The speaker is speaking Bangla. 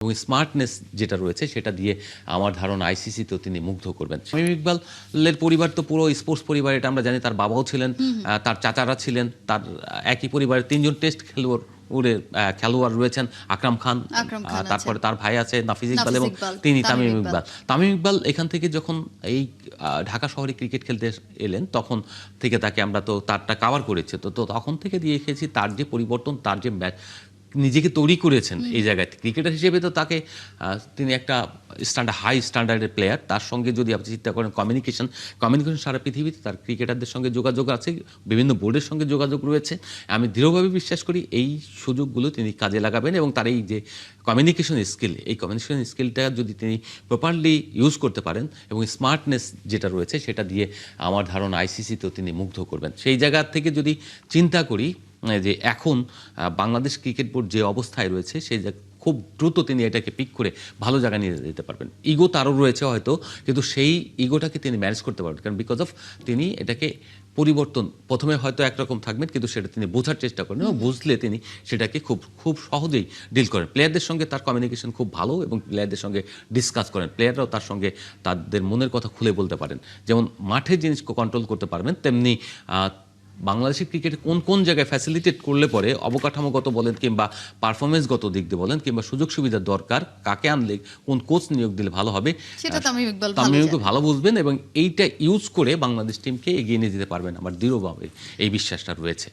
এবং স্মার্টনেস যেটা রয়েছে সেটা দিয়ে আমার ধারণা আইসিসিতেও তিনি মুগ্ধ করবেন। শামীম ইকবালের পরিবার তো পুরো স্পোর্টস পরিবার, এটা আমরা জানি। তার বাবাও ছিলেন, তার চাচারা ছিলেন, তার একই পরিবারের তিনজন টেস্ট খেলোয়াড় রয়েছেন। আকরাম খান, তারপরে তার ভাই আছে নাফিজ ইকবাল এবং তিনি তামিম ইকবাল। তামিম ইকবাল এখান থেকে যখন এই ঢাকা শহরে ক্রিকেট খেলতে এলেন তখন থেকে তাকে আমরা তো তারটা কাভার করেছি, তো তখন থেকে দিয়ে দেখেছি তার যে পরিবর্তন, তার যে ম্যাচ নিজেকে তৈরি করেছেন এই জায়গায় ক্রিকেটার হিসেবে, তো তাকে তিনি একটা হাই স্ট্যান্ডার্ডের প্লেয়ার। তার সঙ্গে যদি আপনি চিন্তা করেন কমিউনিকেশন সারা পৃথিবীতে তার ক্রিকেটারদের সঙ্গে যোগাযোগ আছে, বিভিন্ন বোর্ডের সঙ্গে যোগাযোগ রয়েছে। আমি দৃঢ়ভাবে বিশ্বাস করি এই সুযোগগুলো তিনি কাজে লাগাবেন এবং তার এই যে কমিউনিকেশন স্কিলটা যদি তিনি প্রপারলি ইউজ করতে পারেন এবং স্মার্টনেস যেটা রয়েছে সেটা দিয়ে আমার ধারণা আইসিসিতেও তিনি মুগ্ধ করবেন। সেই জায়গা থেকে যদি চিন্তা করি যে এখন বাংলাদেশ ক্রিকেট বোর্ড যে অবস্থায় রয়েছে সেই খুব দ্রুত তিনি এটাকে পিক করে ভালো জায়গায় নিয়ে যেতে পারবেন। ইগো তারও রয়েছে হয়তো, কিন্তু সেই ইগোটাকে তিনি ম্যানেজ করতে পারবেন, কারণ বিকজ অফ তিনি এটাকে পরিবর্তন প্রথমে হয়তো একরকম থাকবেন কিন্তু সেটা তিনি বোঝার চেষ্টা করেন এবং বুঝলে তিনি সেটাকে খুব সহজেই ডিল করেন। প্লেয়ারদের সঙ্গে তার কমিউনিকেশন খুব ভালো এবং প্লেয়ারদের সঙ্গে ডিসকাস করেন, প্লেয়াররাও তার সঙ্গে তাদের মনের কথা খুলে বলতে পারেন। যেমন মাঠের জিনিস কন্ট্রোল করতে পারবেন, তেমনি বাংলাদেশের ক্রিকেটে কোন কোন জায়গায় ফ্যাসিলিটেট করলে পরে অবকাঠামোগত বলেন কিংবা পারফরমেন্সগত দিক দিয়ে বলেন কিংবা সুযোগ সুবিধার দরকার, কাকে আনলে কোন কোচ নিয়োগ দিলে ভালো হবে, সেটা তামিম ইকবাল ভালো বুঝবেন এবং এইটা ইউজ করে বাংলাদেশ টিমকে এগিয়ে নিয়ে যেতে পারবেন। আমার দৃঢ়ভাবে এই বিশ্বাসটা রয়েছে।